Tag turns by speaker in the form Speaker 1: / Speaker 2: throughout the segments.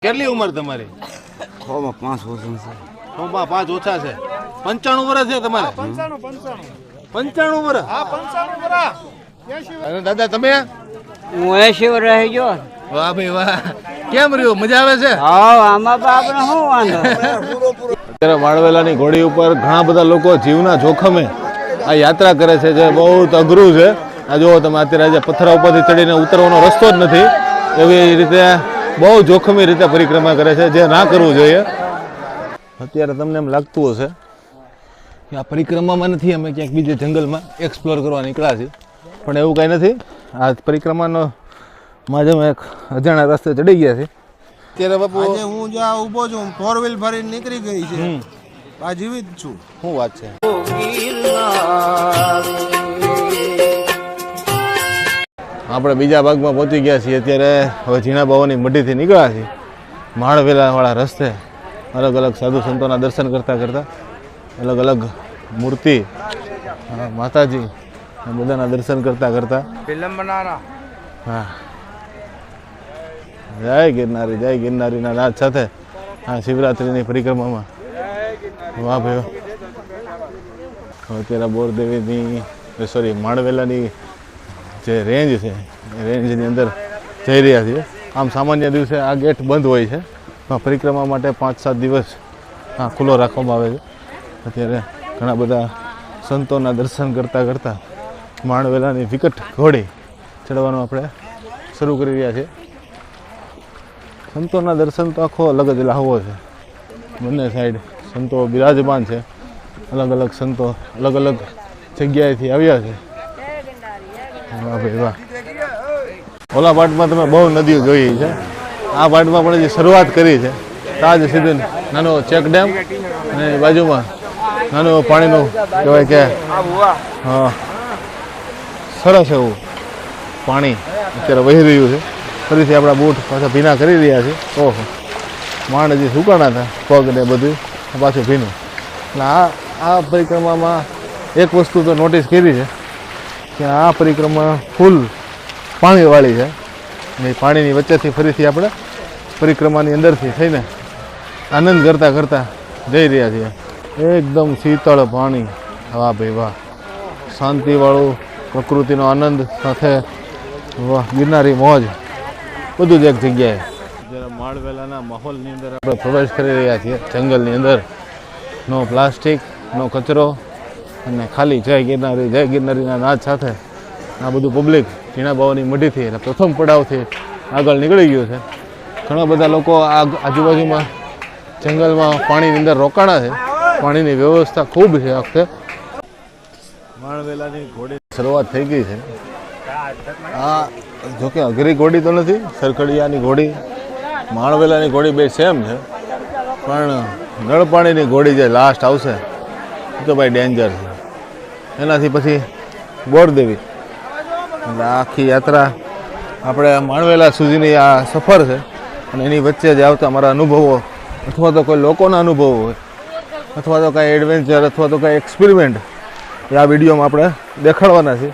Speaker 1: કેટલી ઉંમર તમારી?
Speaker 2: 5 વર્ષ છે.
Speaker 1: 5 ઓછા છે. 95 વર્ષ છે તમારે? 95 વર્ષ. હા 95 વર્ષ. અને દાદા તમે?
Speaker 3: હું 80 વર્ષ રહી ગયો.
Speaker 1: વાહ ભાઈ વાહ. કેમ રહ્યો? મજા આવે છે?
Speaker 3: હા આમાં આપણે શું વાંધો.
Speaker 1: અત્યારે માળવેલાની ઘોડી ઉપર ઘણા બધા લોકો જીવના જોખમે આ યાત્રા કરે છે, જે બહુ અઘરું છે. આ જુઓ તમે, અત્યારે આજે પથ્થરા ઉપરથી ચડીને ઉતરવાનો રસ્તો જ નથી. એવી રીતે બહુ જોખમી રીતે પરિક્રમા કરે છે, જે ના કરવું જોઈએ. અત્યારે તમને એમ લાગતું હશે કે આ પરિક્રમામાં નથી, અમે ક્યાંક બીજે જંગલમાં એક્સપ્લોર કરવા નીકળ્યા છીએ, પણ એવું કાંઈ નથી. આ પરિક્રમાનો માજે અમે એક અજાણ્યા રસ્તે ચડી ગયા છે. અત્યારે બાપુ
Speaker 2: આજે હું જ્યાં ઊભો છું, 4 વ્હીલ ભરીને નીકળી ગઈ છે. આ જીવિત છું.
Speaker 1: શું વાત છે? આપણે બીજા ભાગમાં પહોંચી ગયા છીએ. અત્યારે હવે ઝીણા બાવાની મઢીથી નીકળ્યા છીએ. માળવેલાવાળા રસ્તે અલગ અલગ સાધુ સંતોના દર્શન કરતાં કરતાં, અલગ અલગ મૂર્તિ, માતાજી બધાના દર્શન કરતાં કરતાં હા, જય ગિરનારીના નાદ સાથે આ શિવરાત્રિની પરિક્રમામાં. વાહ ભાઈ. અત્યારે બોરદેવીની માળવેલાની જે રેન્જ છે એ રેન્જની અંદર જઈ રહ્યા છીએ. આમ સામાન્ય દિવસે આ ગેટ બંધ હોય છે, પરિક્રમા માટે 5-7 દિવસ આ ખુલ્લો રાખવામાં આવે છે. અત્યારે ઘણા બધા સંતોના દર્શન કરતાં કરતાં માળવેલાની વિકટ ઘોડી ચડવાનું આપણે શરૂ કરી રહ્યા છીએ. સંતોના દર્શન તો આખો અલગ જ લાહવો છે. બંને સાઈડ સંતો બિરાજમાન છે. અલગ અલગ સંતો અલગ અલગ જગ્યાએથી આવ્યા છે. વાહ ભાઈ વાહ. ઓલા પાટમાં તમે બહુ નદીઓ જોઈ છે. આ પાટમાં પણ જે શરૂઆત કરી છે, તાજ સીધું નાનો ચેક ડેમ અને બાજુમાં નાનું પાણીનું કહેવાય કે હા સરસ એવું પાણી અત્યારે વહી રહ્યું છે. ફરીથી આપણા બૂટ પાછા ભીના કરી રહ્યા છે. ઓહો, માંડ હજી સુકાણા હતા, પગ ને બધું પાછું ભીનું. એટલે આ પરિક્રમામાં એક વસ્તુ તો નોટિસ કરી છે કે આ પરિક્રમા ફૂલ પાણીવાળી છે. એ પાણીની વચ્ચેથી ફરીથી આપણે પરિક્રમાની અંદરથી થઈને આનંદ કરતાં કરતાં જઈ રહ્યા છીએ. એકદમ શીતળ પાણી. વાહ ભાઈ વાહ. શાંતિવાળું, પ્રકૃતિનો આનંદ સાથે વાહ, ગિરનારી મોજ, બધું જ એક જગ્યાએ. જ્યારે માળવેલાના માહોલની અંદર આપણે પ્રવેશ કરી રહ્યા છીએ, જંગલની અંદર. નો પ્લાસ્ટિક, નો કચરો, અને ખાલી જય ગિરનારીના નાદ સાથે આ બધું પબ્લિક ઝીણા બાવાની મઢીથી એટલે પ્રથમ પડાવથી આગળ નીકળી ગયું છે. ઘણા બધા લોકો આજુબાજુમાં જંગલમાં પાણીની અંદર રોકાણા છે. પાણીની વ્યવસ્થા ખૂબ છે આ વખતે. માળવેલાની ઘોડીની શરૂઆત થઈ ગઈ છે. આ જોકે અઘરી ઘોડી તો નથી, સરખડિયાની ઘોડી, માળવેલાની ઘોડી બે સેમ છે, પણ નળપાણીની ઘોડી જે લાસ્ટ આવશે એ તો ભાઈ ડેન્જર છે. એનાથી પછી બોરદેવી. એટલે આખી યાત્રા આપણે માળવેલા સુધીની આ સફર છે. અને એની વચ્ચે જ આવતા મારા અનુભવો, અથવા તો કોઈ લોકોના અનુભવો હોય, અથવા તો કાંઈ એડવેન્ચર, અથવા તો કાંઈ એક્સપેરિમેન્ટ, એ આ વિડીયોમાં આપણે દેખાડવાના છે.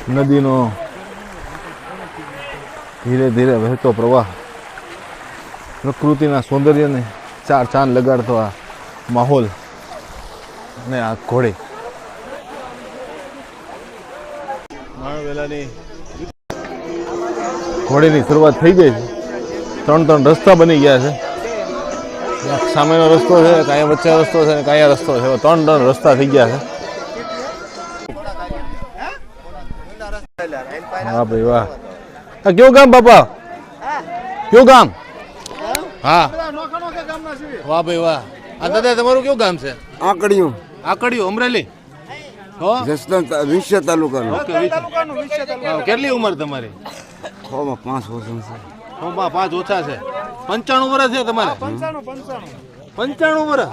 Speaker 1: નદીનો ધીરે ધીરે વહેતો પ્રવાહ, પ્રકૃતિના સૌંદર્યને ચાર ચાંદ લગાડતો આ માહોલ, અને આ ઘોડી. માળવેલાની ઘોડીની શરૂઆત થઈ ગઈ છે. 3 રસ્તા બની ગયા છે. સામેનો રસ્તો છે, કાંઈ વચ્ચે રસ્તો છે, કાંઈ રસ્તો છે. 3 રસ્તા થઈ ગયા છે. વાહ ભાઈ વાહ. આ કયું ગામ બાપા? કયું ગામ? હા, વાહ ભાઈ વાહ. આ દાદા તમારું કયું ગામ છે?
Speaker 2: આકડિયું.
Speaker 1: આકડિયું, અમરેલી.
Speaker 2: વિશ્વ તાલુકાનું.
Speaker 1: કેટલી ઉંમર તમારી?
Speaker 2: 5 વર્ષ છે.
Speaker 1: 5 ઓછા છે. 95 વર્ષ છે તમારે? 95 વર્ષ.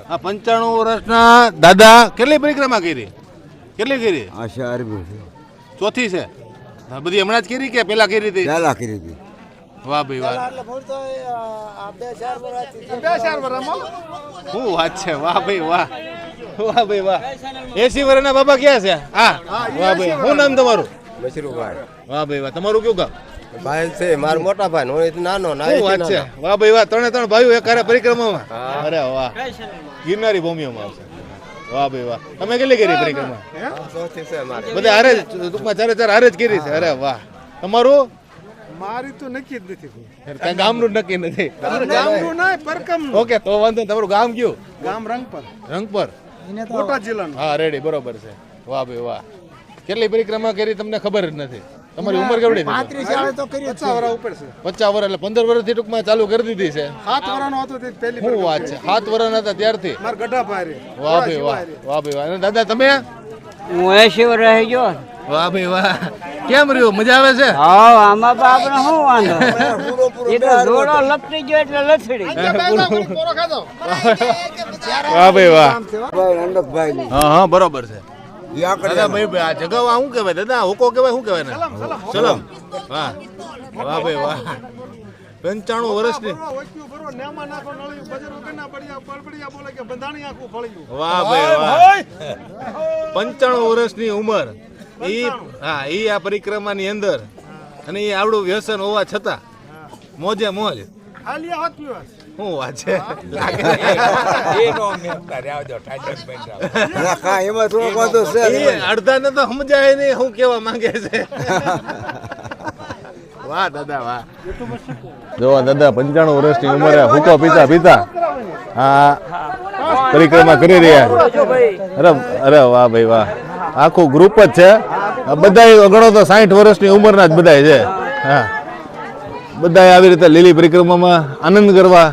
Speaker 1: આ 95 વર્ષના દાદા કેટલી પરિક્રમા કરી? કેટલી કરી? ચોથી છે. બધી હમણાં જ કરી કે પેલા કરી હતી?
Speaker 2: પહેલા કરી હતી.
Speaker 1: વાહ ભાઈ વાહ. શું વાત છે. વાહ ભાઈ વાહ. વાહ ભાઈ વાહ. 80 વર્ષના બાબા ક્યાં છે? હા, વાહ ભાઈ. શું નામ તમારું?
Speaker 4: મશરૂભાઈ
Speaker 1: વાહ ભાઈ વાહ. તમારું કયું ગામ?
Speaker 4: ભાઈ છે મારો મોટા ભાઈ હું એ નાનો
Speaker 1: શું વાત છે, વાહ ભાઈ વાહ. ત્રણે ભાઈઓ એક હારે પરિક્રમામાં. અરે વાહ, ગિરનારી ભૂમિઓમાં આવશે. વાહ ભાઈ વાહ. તમે કેટલી કરી પરિક્રમા?
Speaker 4: ચોથી છે મારે
Speaker 1: બધા હારે જ, ટૂંકમાં ચારે હારે જ કરી છે. અરે વાહ. તમારું?
Speaker 2: મારી તો નક્કી જ નથી
Speaker 1: કાંઈ ગામનું નક્કી નથી.
Speaker 2: ગામનું ના પરકમ
Speaker 1: ઓકે, તો વાંધો નહીં. તમારું ગામ કયું?
Speaker 2: ગામ રંગપર
Speaker 1: રંગપર.
Speaker 2: બોટાદ જિલ્લાનું.
Speaker 1: હા રેડી, બરોબર છે. વાહ ભાઈ વાહ. કેટલી પરિક્રમા કરી તમને ખબર જ નથી. તમારી ઉંમર કેવડી છે?
Speaker 2: 35 તો કરી 50 વર્ષ ઉપર છે.
Speaker 1: 50 વર્ષ, એટલે 15 વર્ષથી ટૂંકમાં ચાલુ કરી દીધી છે.
Speaker 2: 7 વર્ષનો હતો તે પહેલી
Speaker 1: શું વાત છે, 7 વર્ષના હતા ત્યારથી?
Speaker 2: માર ગઢા ભાઈ
Speaker 1: વાહ ભાઈ વાહ, વાહ ભાઈ વાહ. અને દાદા તમે?
Speaker 3: હું 80 વર્ષ રહી ગયો.
Speaker 1: વાહ ભાઈ વાહ. કેમ રહ્યું, મજા આવે છે?
Speaker 3: હા આમાં બાપને શું વાંધો? એ તો જોડો લપટી ગયો એટલે લથડી.
Speaker 1: વાહ ભાઈ વાહ.
Speaker 4: નંદકભાઈ
Speaker 1: હા હા, બરોબર છે. દાદા ભાઈ આ જગાવા શું કહેવાય દાદા? હોકો કહેવાય, શું કહેવાય ને? સલમ. વાહ વાહ ભાઈ વાહ. 95 વર્ષની. વાહ ભાઈ વાહ. 95 વર્ષની ઉંમર. હા, ઈ આ પરિક્રમાની અંદર, અને એ આવડું વ્યસન હોવા છતાં મોજે મોજ. શું વાત છે. અડધા ને તો સમજાય નહીં શું કેવા માંગે છે. વાહ દાદા વાહ. જો દાદા 95 વર્ષની ઉંમરે હુકો પીતા પીતા આ પરિક્રમા કરી રહ્યા. અરે વાહ ભાઈ વાહ. આખું ગ્રુપ જ છે. બધા ગણો તો 60 વર્ષની ઉંમરના જ બધા છે. હા, બધા આવી રીતે લીલી પરિક્રમામાં આનંદ કરવા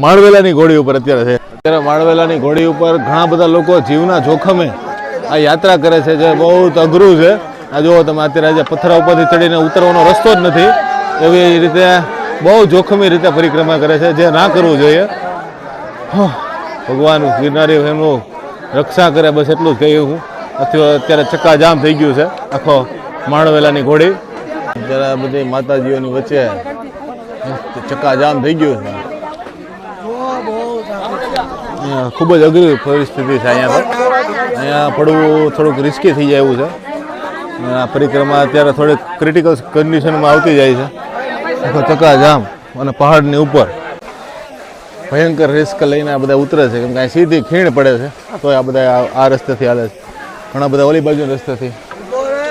Speaker 1: માળવેલાની ઘોડી ઉપર અત્યારે છે. અત્યારે માળવેલાની ઘોડી ઉપર ઘણા બધા લોકો જીવના જોખમે આ યાત્રા કરે છે, જે બહુ અઘરું છે. આ જુઓ તમે, અત્યારે આજે પથ્થરા ઉપરથી ચડીને ઉતરવાનો રસ્તો જ નથી. એવી રીતે બહુ જોખમી રીતે પરિક્રમા કરે છે, જે ના કરવું જોઈએ. ભગવાન ગિરનારી એમનું રક્ષા કરે, બસ એટલું જ કહ્યું હું. અત્યારે ચક્કાજામ થઈ ગયું છે આખો માળવેલાની ઘોડી. અત્યારે બધી માતાજીઓની વચ્ચે ચક્કાજામ થઈ ગયું છે. ખૂબ જ અઘરી પરિસ્થિતિ છે અહીંયા તો. અહીંયા પડવું થોડુંક રિસ્કી થઈ જાય એવું છે. આ પરિક્રમા અત્યારે થોડીક ક્રિટિકલ કન્ડિશનમાં આવતી જાય છે. આખો ચક્કાજામ અને પહાડની ઉપર ભયંકર રિસ્ક લઈને આ બધા ઉતરે છે, કેમ કે અહીં સીધી ખીણ પડે છે. તો આ બધા આ રસ્તેથી હાલે છે, ઘણા બધા ઓલી બાજુ રસ્તેથી,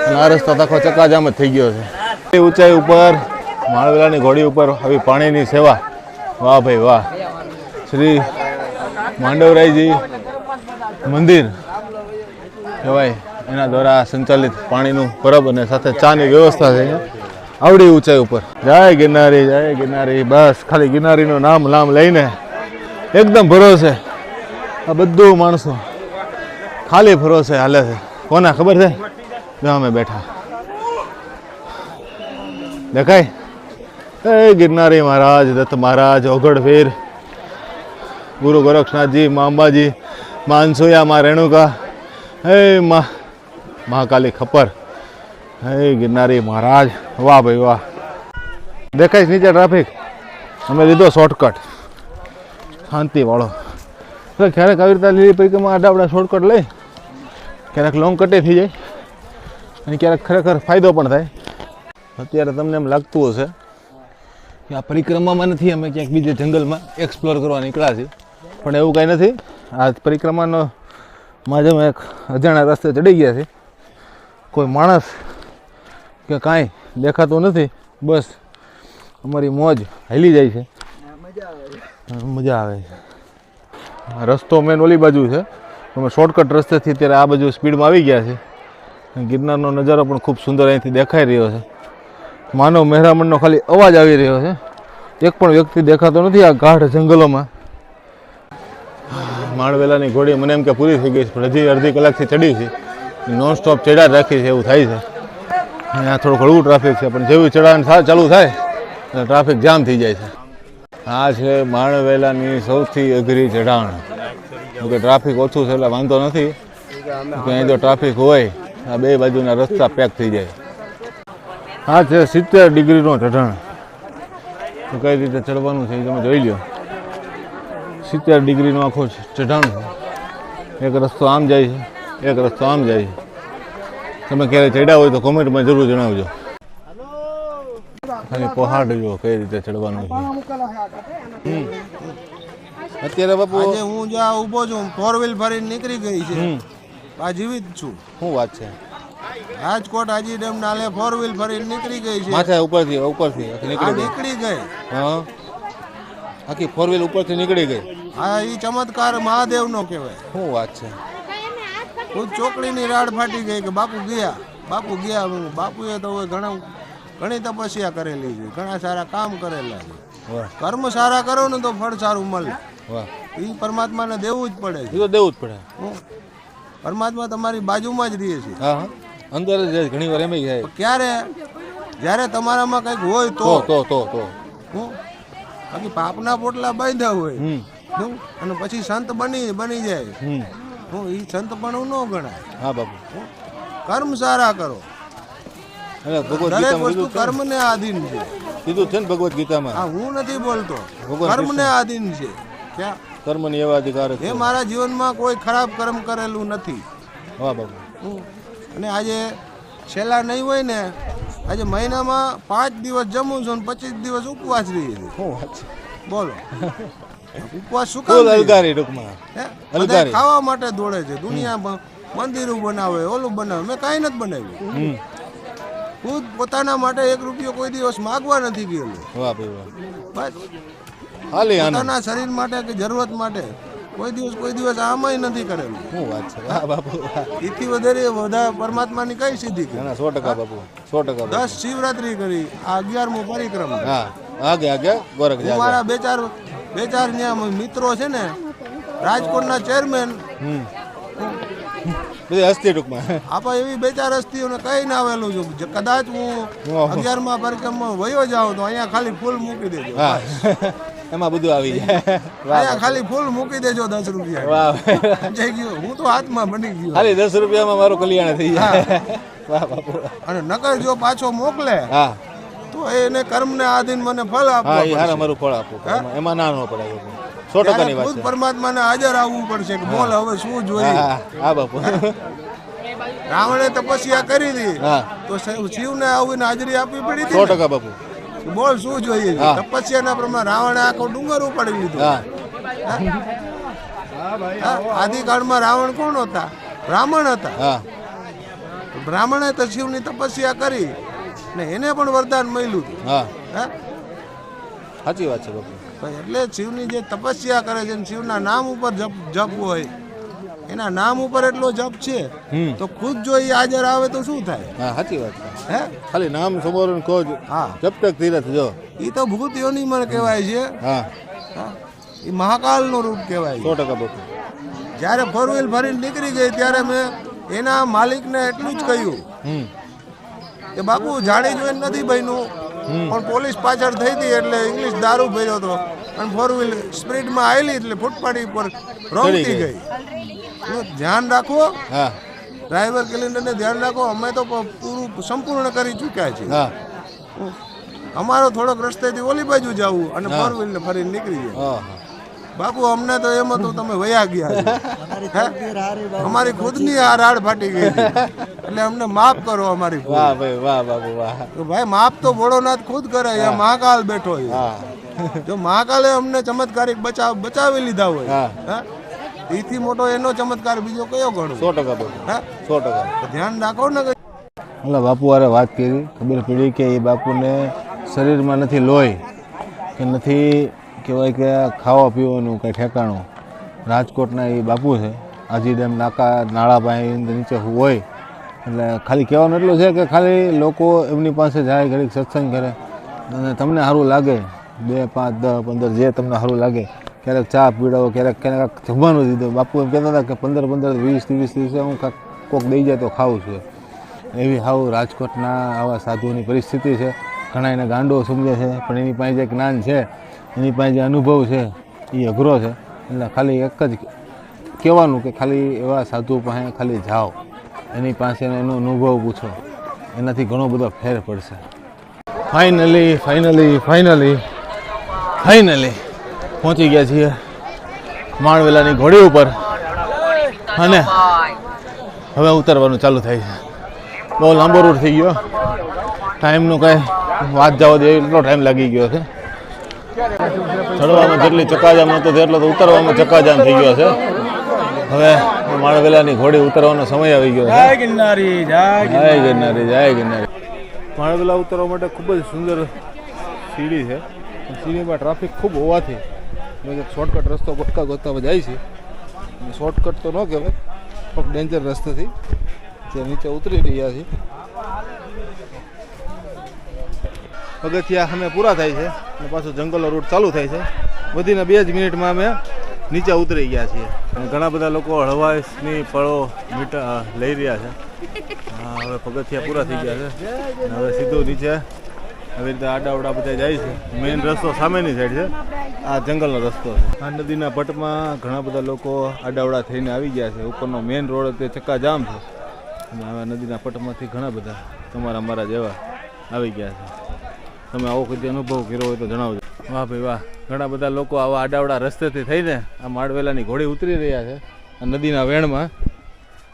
Speaker 1: અને આ રસ્તો આખો ચક્કાજામ જ થઈ ગયો છે. એ ઊંચાઈ ઉપર માળવેલાની ઘોડી ઉપર આવી પાણીની સેવા. વાહ ભાઈ વાહ. શ્રી માંડવરાયજી મંદિર કહેવાય, એના દ્વારા સંચાલિત પાણીનું પરબ અને સાથે ચાની વ્યવસ્થા છે અહીંયા આવડી ઊંચાઈ ઉપર. જય ગિરનારી, જય ગિરનારી. બસ ખાલી ગિરનારીનું નામ લઈને એકદમ ભરોસે આ બધું માણસો ખાલી ભરોસે હાલે છે. કોને ખબર છે? જો અમે બેઠા દેખાય. એ ગિરનારી મહારાજ, દત્ત મહારાજ, ઓગળવીર, ગુરુ ગોરક્ષનાથજી, મા અંબાજી, મા અનસુયા, મા રેણુકા, હે મહાકાલી ખપ્પર, હે ગિરનારી મહારાજ. વાહ ભાઈ વાહ. દેખાય નીચે ટ્રાફિક. અમે લીધો શોર્ટકટ શાંતિવાળો. એટલે ક્યારેક આવી રીતે લીલી પરિક્રમા આડા શોર્ટકટ લઈ, ક્યારેક લોંગ કટે થઈ જાય અને ક્યારેક ખરેખર ફાયદો પણ થાય. અત્યારે તમને એમ લાગતું હશે કે આ પરિક્રમામાં નથી, અમે ક્યાંક બીજે જંગલમાં એક્સપ્લોર કરવા નીકળ્યા છીએ, પણ એવું કાંઈ નથી. આ પરિક્રમાનો માঝে અમે એક અજાણ્યા રસ્તે ચડી ગયા છે. કોઈ માણસ કે કાંઈ દેખાતું નથી, બસ અમારી મોજ હાલી જાય છે, મજા આવે છે. રસ્તો મેન ઓલી બાજુ છે, અમે શોર્ટકટ રસ્તેથી અત્યારે આ બાજુ સ્પીડમાં આવી ગયા છે. ગિરનારનો નજારો પણ ખૂબ સુંદર અહીંથી દેખાઈ રહ્યો છે. માનવ મહેરામણનો ખાલી અવાજ આવી રહ્યો છે, એક પણ વ્યક્તિ દેખાતો નથી આ ગાઢ જંગલોમાં. માળવેલાની ઘોડી મને એમ કે પૂરી થઈ ગઈ છે, પણ હજી અડધી કલાકથી ચડી છે. નોન સ્ટોપ ચડાટ રાખી છે એવું થાય છે. અહીંયા થોડું હળવું ટ્રાફિક છે, પણ જેવું ચડાણ ચાલુ થાય એટલે ટ્રાફિક જામ થઈ જાય છે. આ છે માળવેલાની સૌથી અઘરી ચઢાણ. જોકે ટ્રાફિક ઓછું છે એટલે વાંધો નથી, કે અહીં જો ટ્રાફિક હોય આ બે બાજુના રસ્તા પેક થઈ જાય. આ છે 70 ડિગ્રીનો ચઢાણ. તો કઈ રીતે ચડવાનું છે એ તમે જોઈ લો. 70 ડિગ્રીનો આખો ચઢાણ છે. એક રસ્તો આમ જાય છે, એક રસ્તો આમ જાય છે. તમે ક્યારે ચડ્યા હોય તો કોમેન્ટમાં જરૂર જણાવજો. ખાલી પહાડ જો કઈ રીતે ચડવાનું છે. અત્યારે બાપુ
Speaker 2: આજે હું જ્યાં ઊભો છું 4 વ્હીલ ભરીને નીકળી ગઈ છે. આ જીવિત છું.
Speaker 1: શું વાત છે?
Speaker 2: રાજકોટ હાજી ડેમ નાલે 4 વ્હીલ ભરીને નીકળી ગઈ છે.
Speaker 1: માથે ઉપરથી આખી
Speaker 2: આ
Speaker 1: નીકળી ગઈ.
Speaker 2: નીકળી ગઈ.
Speaker 1: હા, આખી 4 વ્હીલ ઉપરથી નીકળી ગઈ.
Speaker 2: આ ઈ ચમત્કાર મહાદેવનો કહેવાય.
Speaker 1: શું વાત છે?
Speaker 2: ખુદ ચોકડીની રાડ ફાટી ગઈ કે બાપુ ગયા. બાપુએ તો હવે ઘણી તપસ્યા કરેલી છે, ઘણા સારા કામ કરેલા છે.
Speaker 1: વાહ
Speaker 2: કર્મ સારા કરો ને તો ફળ સારું મળે.
Speaker 1: વાહ,
Speaker 2: એ પરમાત્માને દેવું જ પડે છે.
Speaker 1: એ તો દેવું જ પડે.
Speaker 2: પરમાત્મા તમારી બાજુમાં જ રહે છે.
Speaker 1: હા હા, અંદર જ ઘણી વાર એમ જાય.
Speaker 2: ક્યારે જ્યારે તમારામાં કંઈક હોય
Speaker 1: તો તો તો તો
Speaker 2: હું બાકી પાપના પોટલા બાંધ્યા હોય
Speaker 1: હમ
Speaker 2: હું અને પછી સંત બની જાય
Speaker 1: હમ
Speaker 2: હું એ સંત પણ ન ગણાય.
Speaker 1: હા બાપુ,
Speaker 2: કર્મ સારા કરો.
Speaker 1: એટલે ભગવદ
Speaker 2: દરેક
Speaker 1: ગીતામાં
Speaker 2: વસ્તુ
Speaker 1: કીધું છે.
Speaker 2: કર્મને આધીન છે.
Speaker 1: કીધું છે ને ભગવદ ગીતામાં,
Speaker 2: હા, હું નથી બોલતો.
Speaker 1: ભગવાન
Speaker 2: કર્મને આધીન છે. ક્યાં
Speaker 1: કર્મની એવા અધિકાર છે.
Speaker 2: એ મારા જીવનમાં કોઈ ખરાબ કર્મ કરેલું નથી.
Speaker 1: વાહ બાપુ,
Speaker 2: અને આજે છેલ્લા નહીં હોય ને, આજે મહિનામાં 5 દિવસ જમું છું ને 25 દિવસ ઉપવાસ રહીએ છીએ.
Speaker 1: શું વાત છે?
Speaker 2: બોલો ઉપવાસ શું
Speaker 1: ફૂલ
Speaker 2: કામ?
Speaker 1: અલગારી ટૂંકમાં.
Speaker 2: હે?
Speaker 1: અલગારી.
Speaker 2: બધા ખાવા માટે દોડે છે. દુનિયામાં મંદિરું બનાવે, ઓલું બનાવે. મેં કાંઈ નથી બનાવ્યું.
Speaker 1: હમ
Speaker 2: ખુદ પોતાના માટે 1 રૂપિયો કોઈ દિવસ માગવા નથી ગયેલો.
Speaker 1: વાહ ભાઈ વાહ,
Speaker 2: બસ
Speaker 1: હાલી આનંદ.
Speaker 2: પોતાના શરીર માટે કે જરૂરત માટે કોઈ દિવસ આમાંય નથી કરેલું.
Speaker 1: શું વાત છે? વાહ બાપુ,
Speaker 2: એથી વધારે પરમાત્માની કઈ સિદ્ધિ કરી?
Speaker 1: ના 100% બાપુ, 100% બાપુ.
Speaker 2: 10 શિવરાત્રી કરી, આ 11મો પરિક્રમા.
Speaker 1: હા, આગે ગોરખ
Speaker 2: હું મારા બે ચાર ત્યાં મિત્રો છે ને, રાજકોટના ચેરમેન,
Speaker 1: હમ બધી હસ્તી ટૂંકમાં.
Speaker 2: આપા એવી 2-4 હસ્તીઓને કઈ ના આવેલું છું. કદાચ હું 11મા પરિક્રમા વયો જાઉં તો અહીંયા ખાલી ફૂલ મૂકી દેજો.
Speaker 1: હા, એમાં બધું આવી જાય.
Speaker 2: અહીંયા ખાલી ફૂલ મૂકી દેજો 10 રૂપિયા.
Speaker 1: વાહ,
Speaker 2: જઈ ગયો હું તો હાથમાં બની ગયો.
Speaker 1: ખાલી 10 રૂપિયામાં મારું કલ્યાણ થઈ જાય. વાહ બાપુ.
Speaker 2: અને નકર જો પાછો મોકલે
Speaker 1: હા
Speaker 2: તો એને કર્મને આધીન મને ફળ
Speaker 1: હા,
Speaker 2: આપવું
Speaker 1: એ હારા મારું ફળ આપવું. એમાં ના ન પડે. 100%ની વાત
Speaker 2: ખુદ
Speaker 1: છે.
Speaker 2: પરમાત્માને હાજર આવવું પડશે કે બોલ હવે શું જોઈએ.
Speaker 1: હા હા બાપુ.
Speaker 2: રાવણે તપસ્યા કરી હતી
Speaker 1: હા,
Speaker 2: તો શિવને આવીને હાજરી આપવી પડી હતી
Speaker 1: 100% બાપુ.
Speaker 2: ને. બોલ શું જોઈએ છે?
Speaker 1: હા.
Speaker 2: તપસ્યાના પ્રમાણે રાવણે આખો ડુંગર ઉપાડી લીધો.
Speaker 1: હા
Speaker 2: આદિકાળમાં રાવણ કોણ હતા? બ્રાહ્મણ હતા.
Speaker 1: હા
Speaker 2: બ્રાહ્મણે તો શિવની તપસ્યા કરી ને એને પણ વરદાન મળ્યું હતું.
Speaker 1: હા,
Speaker 2: હે?
Speaker 1: સાચી વાત છે બાપુ.
Speaker 2: એટલે શિવની જે તપસ્યા કરે છે ને શિવના નામ ઉપર જપ હોય, એના નામ ઉપર એટલો જપ છે
Speaker 1: હમ
Speaker 2: તો ખુદ જો એ હાજર આવે તો શું થાય?
Speaker 1: હા, સાચી વાત છે.
Speaker 2: હે?
Speaker 1: ખાલી નામ સમોરણ કહો જ.
Speaker 2: હા,
Speaker 1: જબ તક તીરથ જો.
Speaker 2: એ તો ભૂત યોનિમાં કહેવાય છે.
Speaker 1: હા,
Speaker 2: એ મહાકાલનું રૂપ કહેવાય છે.
Speaker 1: 100% બાપુ.
Speaker 2: જ્યારે 4 વ્હીલ ભરીને નીકળી ગઈ ત્યારે મેં એના માલિકને એટલું જ કહ્યું
Speaker 1: હમ
Speaker 2: કે બાપુ જાણી જોઈને નથી બન્યું, પણ પોલીસ પાછળ થઈ હતી એટલે ઇંગ્લિશ દારૂ ભર્યો હતો અને 4 વ્હીલ સ્પીડમાં આવેલી એટલે ફૂટપાટી પર રોંગતી ગઈ. ધ્યાન રાખો,
Speaker 1: હા
Speaker 2: ડ્રાઈવર કેલેન્ડરને ધ્યાન રાખો. અમે તો પૂરું સંપૂર્ણ કરી ચૂક્યા છીએ.
Speaker 1: હા
Speaker 2: અમારો થોડોક રસ્તેથી ઓલી બાજુ જવું અને 4 વ્હીલને ફરીને નીકળી જાય.
Speaker 1: હા
Speaker 2: બાપુ અમને તો એમ હતું તમે વયા ગયા છો. અમારી ખુદની આ રાડ ફાટી ગઈ હતી. એટલે અમને માફ કરો અમારી ભૂલ.
Speaker 1: વાહ ભાઈ વાહ બાપુ વાહ.
Speaker 2: તો ભાઈ માફ તો ભોળોનાથ ખુદ કરે. એ મહાકાલ બેઠો છે.
Speaker 1: હા
Speaker 2: જો મહાકાલે અમને ચમત્કારિક બચાવી લીધા હોય,
Speaker 1: હા
Speaker 2: હા, એથી મોટો એનો ચમત્કાર બીજો કયો ગણો?
Speaker 1: 100% બાપુ,
Speaker 2: હા,
Speaker 1: 100%.
Speaker 2: તો ધ્યાન રાખો ને.
Speaker 1: એટલે બાપુ હારે વાત કરી, ખબર પડી કે એ બાપુને શરીરમાં નથી લોહી કે નથી કહેવાય કે ખાવા પીવાનું કંઈ ઠેકાણું. રાજકોટના એ બાપુ છે, હાજી ડેમ નાળા પાસે નીચે હોય. એટલે ખાલી કહેવાનું એટલું છે કે ખાલી લોકો એમની પાસે જાય, ઘડીક સત્સંગ કરે અને તમને સારું લાગે, 2, 5, 10, 15 જે તમને સારું લાગે. ક્યારેક ચા પીવડાવો, ક્યારેક જમવાનું દીધું. બાપુ એમ કહેતા હતા કે 15, 20, 30 દિવસે હું કોક દઈ જાય તો ખાવું છું. એવી હાવ રાજકોટના આવા સાધુની પરિસ્થિતિ છે. ઘણા એને ગાંડો સમજે છે, પણ એની પાસે જે જ્ઞાન છે, એની પાસે જે અનુભવ છે એ અઘરો છે. એટલે ખાલી એક જ કહેવાનું કે ખાલી એવા સાધુ પાસે ખાલી જાઓ, એની પાસે એનો અનુભવ પૂછો, એનાથી ઘણો બધો ફેર પડશે. ફાઇનલી પહોંચી ગયા છીએ માણવેલાની ઘોડી ઉપર અને હવે ઉતરવાનું ચાલુ થાય છે. બહુ લાંબો રૂટ થઈ ગયો. ટાઈમનું કાંઈ વાત જવા દે એટલો ટાઈમ લાગી ગયો છે. ચડવામાં જેટલી ચક્કાજામ નહોતો તેટલો તો ઉતરવામાં ચક્કાજામ થઈ ગયો છે. હવે માળવેલાની ઘોડી ઉતરવાનો સમય આવી ગયો છે. જય ગિરનારી, જય ગિરનારી, જય ગિરનારી. માળવેલા ઉતરવા માટે ખૂબ જ સુંદર સીડી છે. સીડીમાં ટ્રાફિક ખૂબ હોવાથી શોર્ટકટ રસ્તો ગોતતા ગોતતા જાય છે. શોર્ટકટ તો ન કહેવાય પણ ડેન્જર રસ્તેથી જે નીચે ઉતરી રહ્યા છે. પગથિયા અમે પૂરા થાય છે અને પાછું જંગલનો રૂટ ચાલુ થાય છે. વધીને 2 જ મિનિટમાં અમે નીચે ઉતરી ગયા છીએ. અને ઘણા બધા લોકો હળવાશની પળો લઈ રહ્યા છે. હા, હવે પગથિયા પૂરા થઈ ગયા છે. હવે સીધું નીચે આવી રીતે આડાવડા બધા જાય છે. મેઇન રસ્તો સામેની સાઈડ છે. આ જંગલનો રસ્તો છે. આ નદીના પટમાં ઘણા બધા લોકો આડાવડા થઈને આવી ગયા છે. ઉપરનો મેઇન રોડ તે ચક્કાજામ છે. અને હવે નદીના પટમાંથી ઘણા બધા તમારા મારા જેવા આવી ગયા છે. તમે આવો કોઈ અનુભવ કર્યો હોય તો જણાવજો. વાહ ભાઈ વાહ, ઘણા બધા લોકો આવા આડાવડા રસ્તેથી થઈને આ માળવેલાની ઘોડી ઉતરી રહ્યા છે આ નદીના વેણમાં.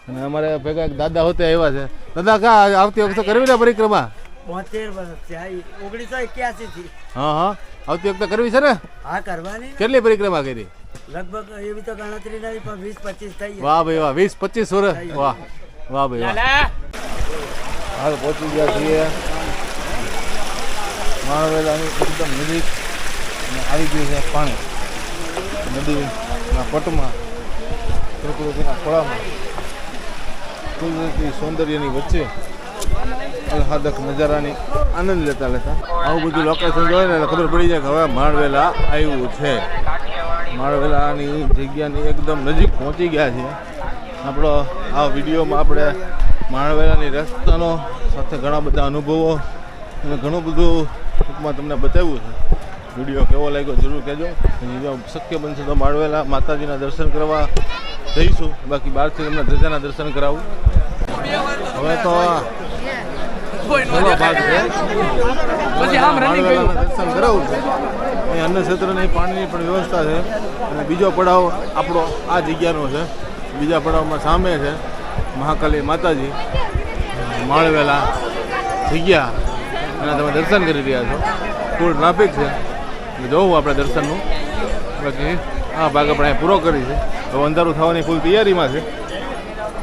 Speaker 1: અને અમારે ભેગા એક દાદા હોતે આવ્યા છે. દાદા કા આવતી વખતે કરવી ને પરિક્રમા?
Speaker 3: 72 વર્ષ છે. 1981 થી.
Speaker 1: હા હા, આવતી વખતે કરવી છે ને?
Speaker 3: હા, કરવાની.
Speaker 1: કેટલી પરિક્રમા કરી?
Speaker 3: લગભગ એવી તો ગણતરી નહીં પણ 20-25 થઈ.
Speaker 1: વાહ ભાઈ વાહ, 20-25 વર્ષ. વાહ વાહ ભાઈ વાહ. હાલ પહોંચી ગયા છીએ માળવેલાની એકદમ નજીક. અને આવી ગયું છે પાણી નદીના પટમાં, પ્રકૃતિના ખોળામાં, કુદરતી સૌંદર્યની વચ્ચે આહલાદક નજારાની આનંદ લેતા લેતા આવું બધું લોકેશન જોઈને એટલે ખબર પડી જાય કે હવે માળવેલા આવ્યું છે. માળવેલાની જગ્યાની એકદમ નજીક પહોંચી ગયા છે. આપણો આ વિડીયોમાં આપણે માળવેલાની રસ્તાનો સાથે ઘણા બધા અનુભવો અને ઘણું બધું ટૂંકમાં તમને બતાવ્યું છે. વિડીયો કેવો લાગ્યો જરૂર કહેજો. જો શક્ય બનશે તો માળવેલા માતાજીના દર્શન કરવા જઈશું. બાકી બહારથી તમને ધજાના દર્શન કરાવું. હવે તો છેલ્લો ભાગ છે. માળવેલાના દર્શન કરાવું છે. અહીં અન્ન ક્ષેત્રની પાણીની પણ વ્યવસ્થા છે. અને બીજો પડાવ આપણો આ જગ્યાનો છે. બીજા પડાવમાં સામે છે મહાકાલી માતાજી, માળવેલા જગ્યા, અને તમે દર્શન કરી રહ્યા છો. ફૂલ ટ્રાફિક છે એટલે જોવું આપણે દર્શનનું. બાકી આ ભાગ આપણે અહીં પૂરો કરી છે. હવે અંધારું થવાની ફૂલ તૈયારીમાં છે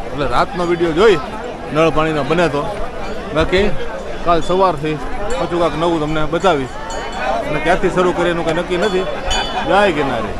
Speaker 1: એટલે રાતનો વિડીયો જોઈ નળ પાણીનો બને તો. બાકી કાલ સવારથી પાછું કાંઈક નવું તમને બતાવીશ. અને ક્યાંથી શરૂ કરીએ એનું કંઈ નક્કી નથી. જય ગિરનારી.